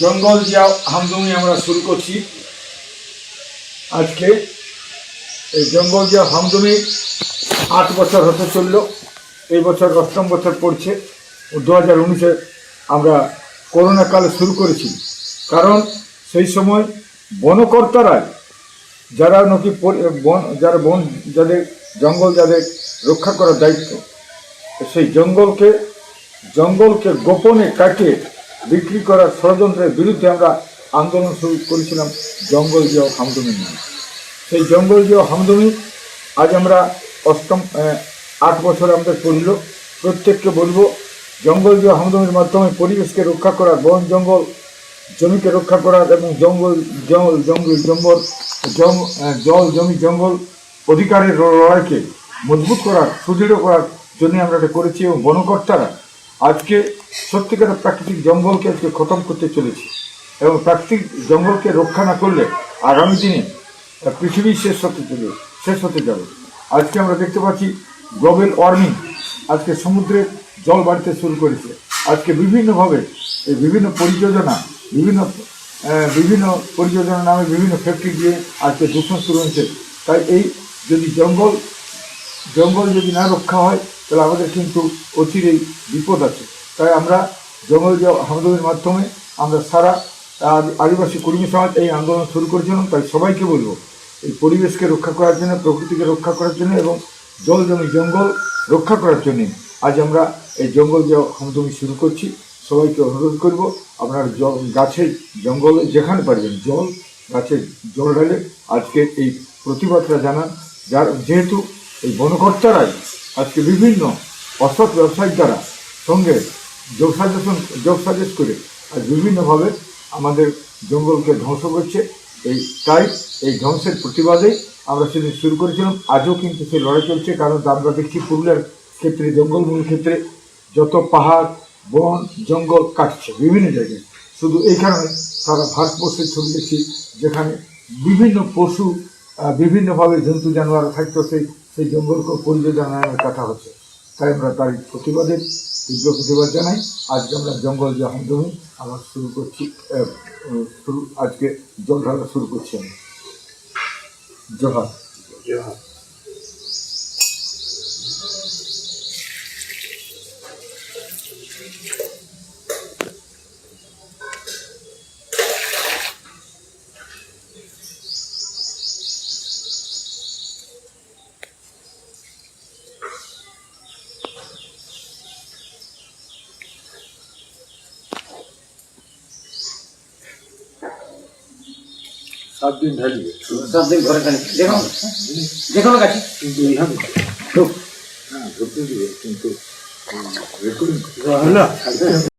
জঙ্গল জিয়া হামদমি আমরা শুরু করছি আজকে। এই জঙ্গল জিয়া হামদমি 8 বছর হতে চলল, এই বছর 8ম বছর পড়ছে। 2019-এ আমরা করোনা কালে শুরু করেছি, কারণ সেই সময় বনকর্তারা যারা নাকি বন যাদের জঙ্গল যাদের রক্ষা করার দায়িত্ব, সেই জঙ্গলকে গোপনে কাটিয়ে বিক্রি করার ষড়যন্ত্রের বিরুদ্ধে আমরা আন্দোলন শুরু করেছিলাম জঙ্গল জিয়া হামদমি নিয়ে। সেই জঙ্গল জিয়া হামদমি আজ আমরা 8 বছর আমাদের পড়ল। প্রত্যেককে বলবো, জঙ্গল জিয়া হামদমির মাধ্যমে পরিবেশকে রক্ষা করার, বন জঙ্গল জমিকে রক্ষা করার এবং জল জমি জঙ্গল অধিকারের লড়াইকে মজবুত করার, সুদৃঢ় করার জন্য আমরা এটা করেছি। এবং বনকর্তারা আজকে সত্যিকারের প্রাকৃতিক জঙ্গলকে আজকে খতম করতে চলেছে, এবং প্রাকৃতিক জঙ্গলকে রক্ষা না করলে আগামী দিনে পৃথিবী শেষ হতে যাবে। আজকে আমরা দেখতে পাচ্ছি গ্লোবাল ওয়ার্মিং, আজকে সমুদ্রের জল বাড়তে শুরু করেছে। আজকে বিভিন্নভাবে এই বিভিন্ন পরিযোজনা নামে বিভিন্ন ফ্যাক্টরি দিয়ে আজকে দূষণ শুরু হয়েছে। তাই এই যদি জঙ্গল যদি না রক্ষা হয়, তাহলে আমাদের কিন্তু অচিরেই বিপদ আছে। তাই আমরা জঙ্গল জিয়া হামদমির মাধ্যমে আমরা সারা আদিবাসী কর্মী সমাজ এই আন্দোলন শুরু করেছিলাম। তাই সবাইকে বলবো, এই পরিবেশকে রক্ষা করার জন্য, প্রকৃতিকে রক্ষা করার জন্য এবং জল জমি জঙ্গল রক্ষা করার জন্য আজ আমরা এই জঙ্গল জিয়া হামদমি শুরু করছি। সবাইকে অনুরোধ করব, আপনারা গাছে জঙ্গলে যেখানে পারবেন গাছে জল ঢালে আজকে এই প্রতিবাদটা জানান। যেহেতু এই বনকর্তারাই আজকে বিভিন্ন অসৎ ব্যবসায়িক দ্বারা সঙ্গে যোগসাজশ করে আজ বিভিন্নভাবে আমাদের জঙ্গলকে ধ্বংস করছে। তাই এই ধ্বংসের প্রতিবাদেই আমরা সেদিন শুরু করেছিলাম। আজও কিন্তু সেই লড়াই চলছে, কারণ আমরা দেখছি পুরুলিয়ার ক্ষেত্রে, জঙ্গলমূল ক্ষেত্রে যত পাহাড় বন জঙ্গল কাটছে বিভিন্ন জায়গায়। শুধু এই কারণে সারা ভারতবর্ষের ছবি দেখছি যেখানে বিভিন্ন পশু বিভিন্নভাবে জন্তু জানোয়ার থাকতো, সেই জঙ্গলকে পরিযোজনা কাটা হচ্ছে। তাই আমরা তার প্রতিবাদের তীব্র প্রতিবাদ জানাই। আজকে আমরা জঙ্গল জিয়া হামদমি আমরা শুরু করছি, আজকে জল ঢালা শুরু করছি আমি। জোহার। 7 দিন ঢালিবে, 7 দিন ঘরে খালি যেখানে কাছে কিন্তু এইভাবে হ্যাঁ ধরতে দিবে, কিন্তু রেকর্ডিং